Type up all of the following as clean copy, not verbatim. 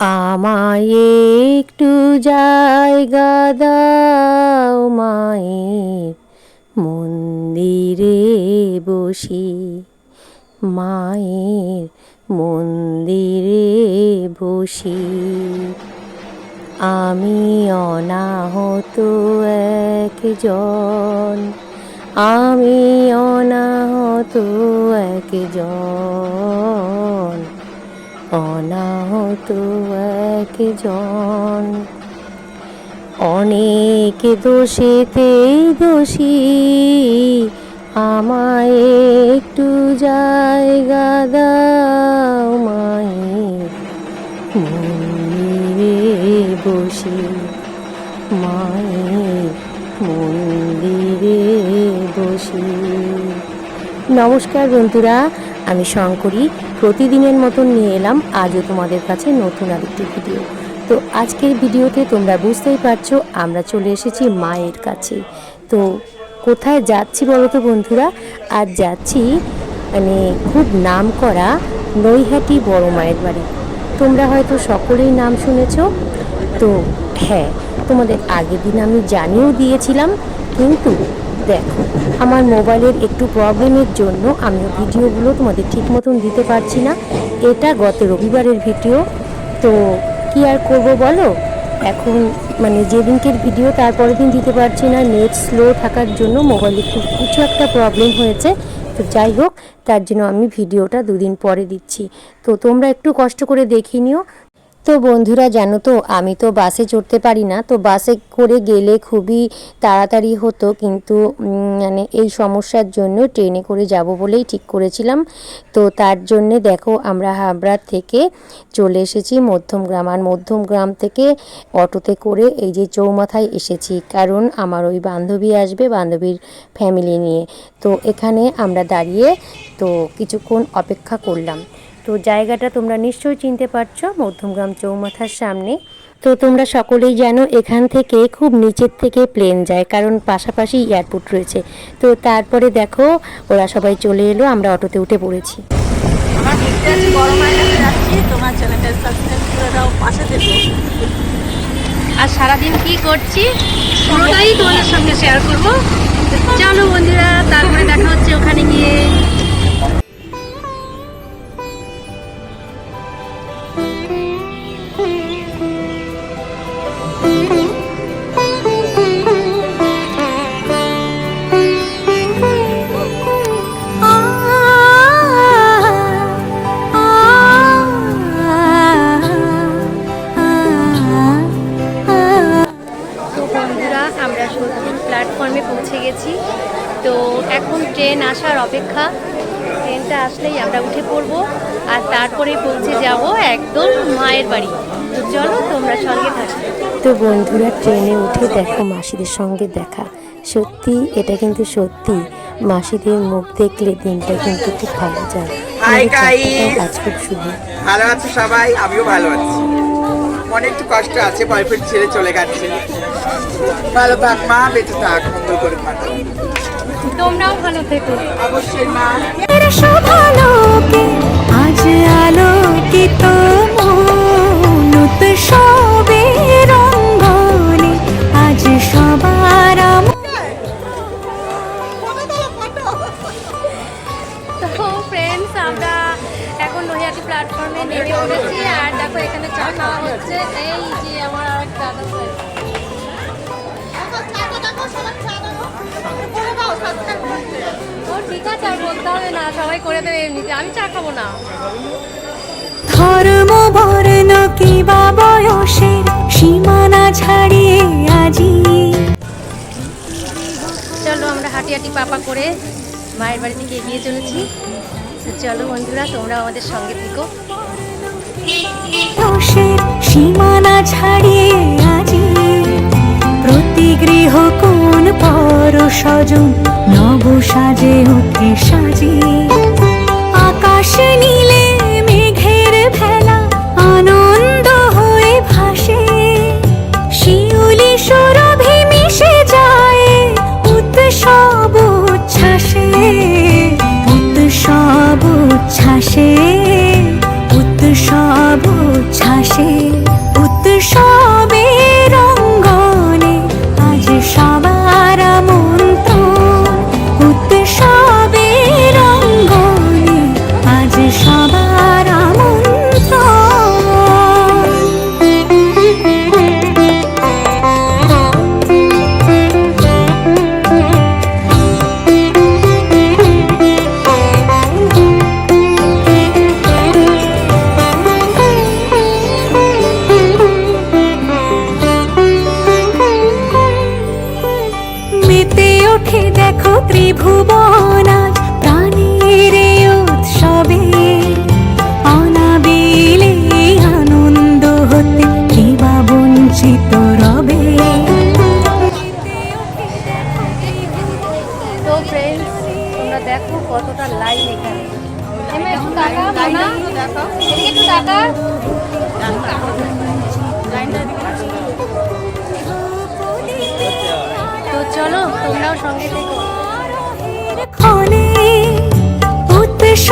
আমায় একটু জায়গা দাও মায়ের মন্দিরে বসি, মায়ের মন্দিরে বসি। আমি অনাহত একজন, আমি অনাহত একজন, অনাহত একজন। অনেক দোষেতে দোষী, আমায় একটু জায়গা দাও মায়ের মন্দিরে বসি, মায়ের মন্দিরে বসি। নমস্কার বন্ধুরা, আমি শঙ্করী প্রতিদিনের মতন নিয়ে এলাম আজও তোমাদের কাছে নতুন আরেকটি ভিডিও। তো আজকের ভিডিওতে তোমরা বুঝতেই পারছো আমরা চলে এসেছি মায়ের কাছে। তো কোথায় যাচ্ছি বলো তো বন্ধুরা? আজ যাচ্ছি মানে খুব নাম করা নৈহাটি বড় মায়ের বাড়ি। তোমরা হয়তো সকলেই নাম শুনেছ। তো হ্যাঁ, তোমাদের আগের দিন আমি জানিয়েও দিয়েছিলাম, কিন্তু দেখো আমার মোবাইলের একটু প্রবলেমের জন্য আমি ভিডিওগুলো তোমাদের ঠিক মতন দিতে পারছি না। এটা গত রবিবারের ভিডিও, তো কি আর করব বলো। এখন মানে যেদিনকের ভিডিও তারপরের দিন দিতে পারছি না, নেট স্লো থাকার জন্য মোবাইলে কিছু একটা প্রবলেম হয়েছে। তো যাই হোক, তার জন্য আমি ভিডিওটা দুদিন পরে দিচ্ছি। তো তোমরা একটু কষ্ট করে দেখে নিও। তো বন্ধুরা জানো তো, আমি তো বাসে চড়তে পারি না। তো বাসে করে গেলে খুবই তাড়াতাড়ি হতো, কিন্তু মানে এই সমস্যার জন্য ট্রেনে করে যাব বলেই ঠিক করেছিলাম। তো তার জন্যে দেখো আমরা হাবড়া থেকে চলে এসেছি মধ্যমগ্রাম, আর মধ্যমগ্রাম থেকে অটোতে করে এই যে চৌমাথায় এসেছি, কারণ আমার ওই বান্ধবী আসবে, বান্ধবীর ফ্যামিলি নিয়ে। তো এখানে আমরা দাঁড়িয়ে তো কিছুক্ষণ অপেক্ষা করলাম। তো জায়গাটা তোমরা নিশ্চয়ই চিনতে পারছো, মধ্যমগ্রাম চৌমাথার সামনে। তো তোমরা সকলেই জানো এখান থেকে খুব নিচের থেকে প্লেন যায়, কারণ পাশাপাশি এয়ারপোর্ট রয়েছে। তো তারপরে দেখো ওরা সবাই চলে এলো, আমরা অটোতে উঠে পড়েছি। আর সারাদিন কি করছি পুরোটাই তোমাদের সঙ্গে শেয়ার করবো। চলো বন্ধুরা, তারপরে দেখা হচ্ছে ওখানে গিয়ে। আমরা সত্যি প্ল্যাটফর্মে পৌঁছে গেছি। তো এখন ট্রেন আসার অপেক্ষা, ট্রেনটা আসলেই আমরা উঠে পড়বো, আর তারপরে পৌঁছে যাব একদম মায়ের বাড়ি। তো চলো তোমরা সঙ্গে থাকো। তো বন্ধুরা ট্রেনে উঠে দেখো মাসিদের সঙ্গে দেখা। সত্যি এটা কিন্তু সত্যি, মাসিদের মুখ দেখলে দিনটা কিন্তু খুব ভালো যায়। আজ খুব শুভ। ভালো আছো সবাই? আমিও ভালো আছি। মনে একটু কষ্ট আছে, বয়ফ্রেন্ড ছেড়ে চলে গেছে। ভালো থাক মা, বেঁচে থাক, মঙ্গল করে মা। তোমরাও ভালো থেকো অবশ্যই মা। আজ আলোকিত সবে রঙ্গনে, আজ সবার তো ফ্রেন্ডস, আমরা এখন নৈহাটি প্ল্যাটফর্মে নেমে পড়েছি। আর দেখো এখানে চা খাওয়া হচ্ছে। এই যে আমার আর একটা দাদা ভাই। ও ঠিক আছে, আর বলতে হবে না, সবাই করে দেবে এমনিতে, আমি চা খাবো না। ধর্ম বর্ণ কিবা বয়সের সীমানা ছাড়িয়ে আজি। চলো আমরা হাঁটি হাঁটি পাপা করে মায়ের বাড়ি থেকে এগিয়ে চলেছি। তো চলো বন্ধুরা, তোমরা আমাদের সঙ্গে থেকো। সীমানা ছাড়িয়ে আজি প্রতি গৃহ কোন পর সজন নব সাজে ওকে সাজিয়ে। আকাশ নীলে মেঘের ভেলা আনন্দ হয়ে ভাসে, শিউলি সুরভি মিশে যায় উৎসব উচ্ছ্বাসে, উৎসব উচ্ছ্বাসে, উৎসব উচ্ছ্বাসে।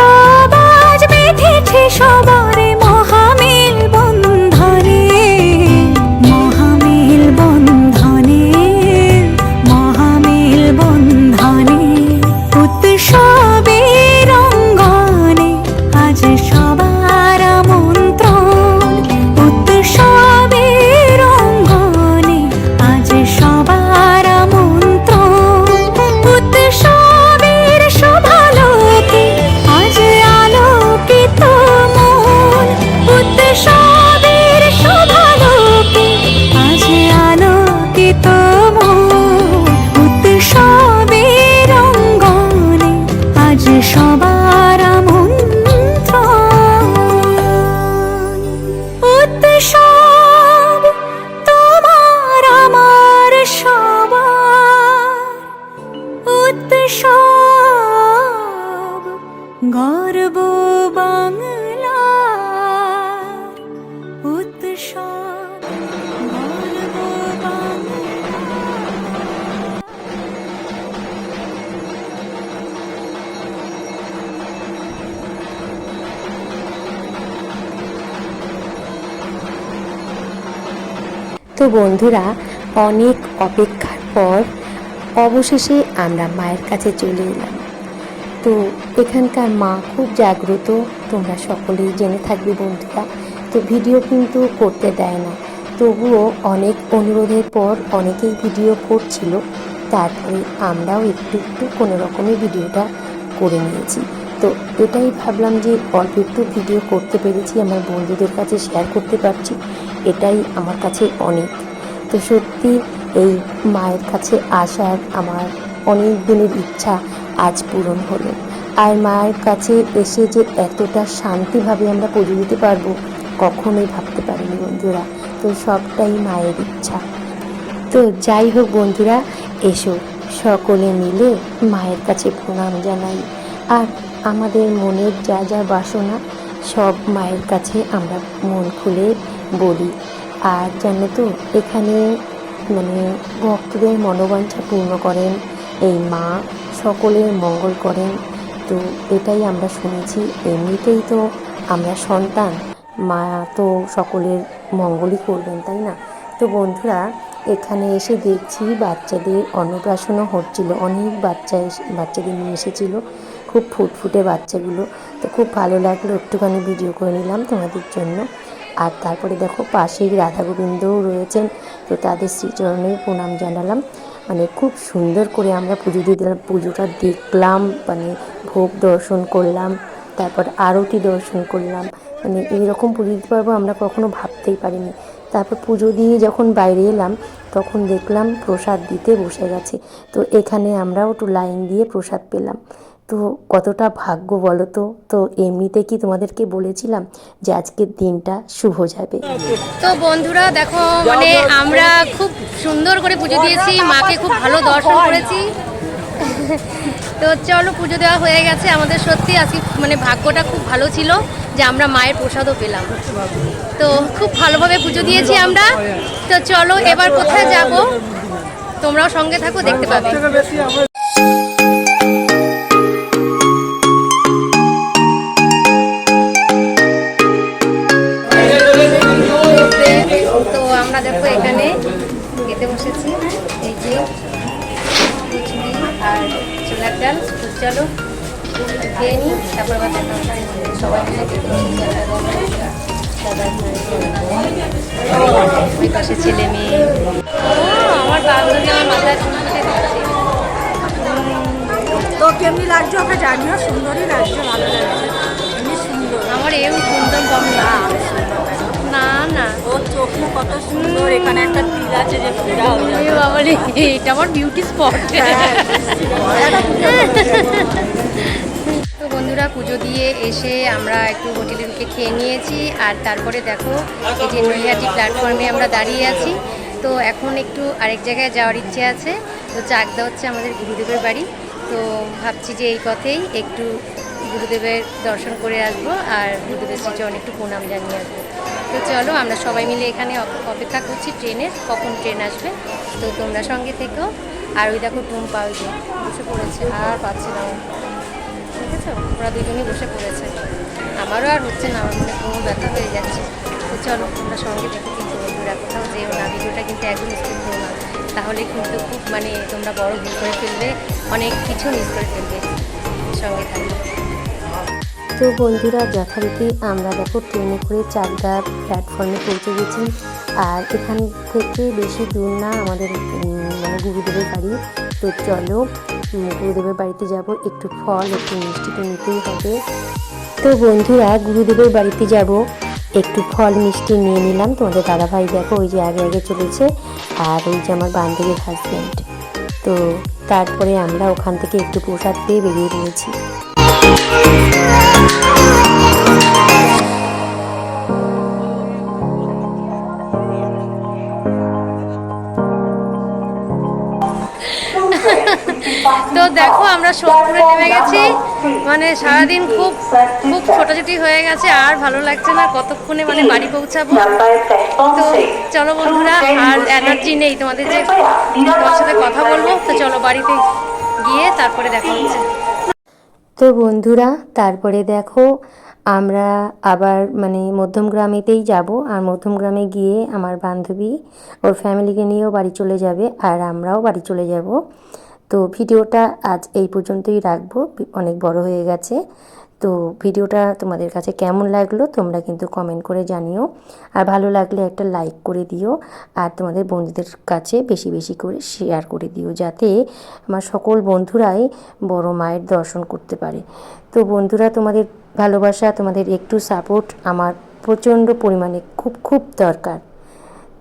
সবাজ বেঁধেছে সবারে মহামেল বন্ধনে, মহামেল বন্ধনে, মহামেল বন্ধনে। উৎসবের অঙ্গনে আজ সবার আমন্ত্রণ, উৎসবের অঙ্গনে আজ সবার আমন্ত্রণ। উৎসবের শোভালোকে আজ আলোকিত মন, উৎসবের শোভালোকে আজ আলোকিত মন। উৎসবের অঙ্গনে আজ সবার আমন্ত্রণ। উৎসব তোমার আমার সবার, উৎসব গর্ব বাংলার, উৎসব গর্ব বাংলার। তো বন্ধুরা, অনেক অপেক্ষার পর অবশেষে আমরা মায়ের কাছে চলে এলাম। তো এখানকার মা খুব জাগ্রত, তোমরা সকলেই জেনে থাকবে বন্ধুরা। তো ভিডিও কিন্তু করতে দেয় না, তবুও অনেক অনুরোধের পর অনেকেই ভিডিও করছিল, তারপরে আমরাও একটু একটু কোনো রকমের ভিডিওটা করে নিয়েছি। তো এটাই ভাবলাম যে অল্প একটু ভিডিও করতে পেরেছি, আমার বন্ধুদের কাছে শেয়ার করতে পারছি, এটাই আমার কাছে অনেক। তো সত্যি এই মায়ের কাছে আসার আমার অনেক দিনের ইচ্ছা আজ পূরণ হলো। আর মায়ের কাছে এসে যে এতটা শান্তিভাবে আমরা পুজো দিতে পারবো কখনোই ভাবতে পারিনি বন্ধুরা। তো সবটাই মায়ের ইচ্ছা। তো যাই হোক বন্ধুরা, এসো সকলে মিলে মায়ের কাছে প্রণাম জানাই, আর আমাদের মনের যা যা বাসনা সব মায়ের কাছে আমরা মন খুলে বলি। আর জানো তো, এখানে ভক্তদের মনোবাঞ্ছা পূর্ণ করেন এই মা, সকলের মঙ্গল করেন। তো এটাই আমরা শুনেছি। এমনিতেই তো আমরা সন্তান, মা তো সকলের মঙ্গলই করবেন, তাই না? তো বন্ধুরা, এখানে এসে দেখছি বাচ্চাদের অন্নপ্রাশনও হচ্ছিল। অনেক বাচ্চাদের নিয়ে এসেছিলো, খুব ফুটফুটে বাচ্চাগুলো। তো খুব ভালো লাগলো, একটুখানি ভিডিও করে নিলাম তোমাদের জন্য। আর তারপরে দেখো পাশেই রাধা গোবিন্দও রয়েছেন, তো তাদের শ্রীচরণে প্রণাম জানালাম। খুব সুন্দর করে আমরা পুজো দিয়ে দিলাম, পুজোটা দেখলাম, ভোগ দর্শন করলাম, তারপর আরতি দর্শন করলাম। এইরকম পুজো দিতে পারবো আমরা কখনো ভাবতেই পারিনি। তারপর পুজো দিয়ে যখন বাইরে এলাম তখন দেখলাম প্রসাদ দিতে বসে গেছে। তো এখানে আমরাও একটু লাইন দিয়ে প্রসাদ পেলাম। তো কতটা ভাগ্য বলো তো। তো এমনিতে কি তোমাদেরকে বলেছিলাম যে আজকের দিনটা শুভ যাবে। তো বন্ধুরা দেখো, আমরা খুব সুন্দর করে পুজো দিয়েছি, মাকে খুব ভালো দর্শন করেছি। তো চলো, পুজো দেওয়া হয়ে গেছে আমাদের। সত্যি আজকে ভাগ্যটা খুব ভালো ছিল যে আমরা মায়ের প্রসাদও পেলাম। তো খুব ভালোভাবে পুজো দিয়েছি আমরা। তো চলো এবার কোথায় যাব, তোমরাও সঙ্গে থাকো, দেখতে পাবে। তো আমরা দেখো এখানে খেতে বসেছি, এই যে খিচুড়ি আর ছোলার ডাল। তো চলো খেয়ে নিই, তারপর আবার দেখা হবে। সবাই মিলে খেতে বসেছি, ওই পাশে ছেলে মেয়ে। আমার বান্ধবী আমার মাথায় চুলতে দিচ্ছে। তো কেমনি লাগছে ওকে জানিও, সুন্দরই লাগছে, ভালো লাগছে, এমনি সুন্দর। আমার এও সুন্দর কম না, না না, ওর চোখ মুখ কত সুন্দর, এখানে একটা তিল আছে যে ফেরা হয়ে যাবে। বাবা রে, এটা আমার বিউটি স্পট। তো বন্ধুরা, পুজো দিয়ে এসে আমরা একটু হোটেলে ঢুকে খেয়ে নিয়েছি। আর তারপরে দেখো এই যে নৈহাটি প্ল্যাটফর্মে আমরা দাঁড়িয়ে আছি। তো এখন একটু আরেক জায়গায় যাওয়ার ইচ্ছে আছে। তো চাকদা হচ্ছে আমাদের গুরুদেবের বাড়ি। তো ভাবছি যে এই পথেই একটু গুরুদেবের দর্শন করে আসবো আর গুরুদেবের শ্রীচরণে একটু প্রণাম জানিয়ে আসবো। তো চলো, আমরা সবাই মিলে এখানে অপেক্ষা করছি ট্রেনের, কখন ট্রেন আসবে। তো তোমরা সঙ্গে থেকো। আর ওই দেখো টুম্পা ওই যে বসে পড়েছে, আর পাচ্ছে না। ঠিক আছে। দেখেছো, ওরা দুজনেই বসে পড়েছে। আমারও আর হচ্ছে না, আমার মনে কোনো ব্যথা হয়ে যাচ্ছে। তো চলো তোমরা সঙ্গে দেখো, কিন্তু বন্ধুরা কোথাও যেও না, ভিডিওটা কিন্তু একদম স্কিপ করো না, তাহলে কিন্তু খুব মানে তোমরা বড় ভুল করে ফেলবে, অনেক কিছু মিস করে ফেলবে। সঙ্গে থাকবে। তো বন্ধুরা যথারীতি আমরা দেখো ট্রেনে করে চাকদা প্ল্যাটফর্মে পৌঁছে গেছি। আর এখান থেকে বেশি দূর না আমাদের মানে গুরুদেবের বাড়ি। তো চলো গুরুদেবের বাড়িতে যাব, একটু ফল একটু মিষ্টি তো নিতেই হবে। তো বন্ধুরা গুরুদেবের বাড়িতে যাব, একটু ফল মিষ্টি নিয়ে নিলাম। তোমাদের দাদাভাই দেখো ওই যে আগে আগে চলেছে, আর ওই যে আমার বান্ধবীর হাজব্যান্ড। তো তারপরে আমরা ওখান থেকে একটু প্রসাদ পেয়ে বেরিয়ে পড়েছি। তো দেখো আমরা সোদপুরে নেমে গেছি, মানে সারাদিন খুব খুব ছোটাছুটি হয়ে গেছে, আর ভালো লাগছে না, কতক্ষণে মানে বাড়ি পৌঁছাবো। তো চলো বন্ধুরা, আর এনার্জি নেই তোমাদের যে তোমার সাথে কথা বলবো। তো চলো বাড়িতে গিয়ে তারপরে দেখা হচ্ছে। তো বন্ধুরা তারপরে দেখো আমরা আবার মানে মধ্যমগ্রামেতেই যাব, আর মধ্যমগ্রামে গিয়ে আমার বান্ধবী ওর ফ্যামিলিকে নিয়েও বাড়ি চলে যাবে, আর আমরাও বাড়ি চলে যাব। তো ভিডিওটা আজ এই পর্যন্তই রাখবো, অনেক বড় হয়ে গেছে। তো ভিডিওটা তোমাদের কাছে কেমন লাগলো তোমরা কিন্তু কমেন্ট করে জানিও, আর ভালো লাগলে একটা লাইক করে দিও, আর তোমাদের বন্ধুদের কাছে বেশি বেশি করে শেয়ার করে দিও, যাতে আমার সকল বন্ধুরাই বড় মায়ের দর্শন করতে পারে। তো বন্ধুরা তোমাদের ভালোবাসা, তোমাদের একটু সাপোর্ট আমার প্রচণ্ড পরিমাণে খুব খুব দরকার।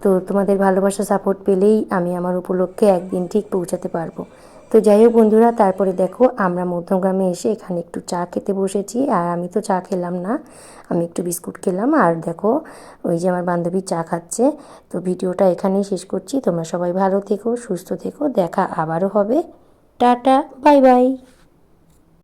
তো তোমাদের ভালোবাসা সাপোর্ট পেলেই আমি আমার উপলক্ষে একদিন ঠিক পৌঁছাতে পারবো। তো যাই হোক বন্ধুরা, তারপরে দেখো আমরা মধ্যমগ্রামে এসে এখানে একটু চা খেতে বসেছি, আর আমি তো চা খেলাম না, আমি একটু বিস্কুট খেলাম, আর দেখো ওই যে আমার বান্ধবী চা খাচ্ছে। তো ভিডিওটা এখানেই শেষ করছি, তোমরা সবাই ভালো থেকো, সুস্থ থেকো, দেখা আবারও হবে। Tata, bye bye.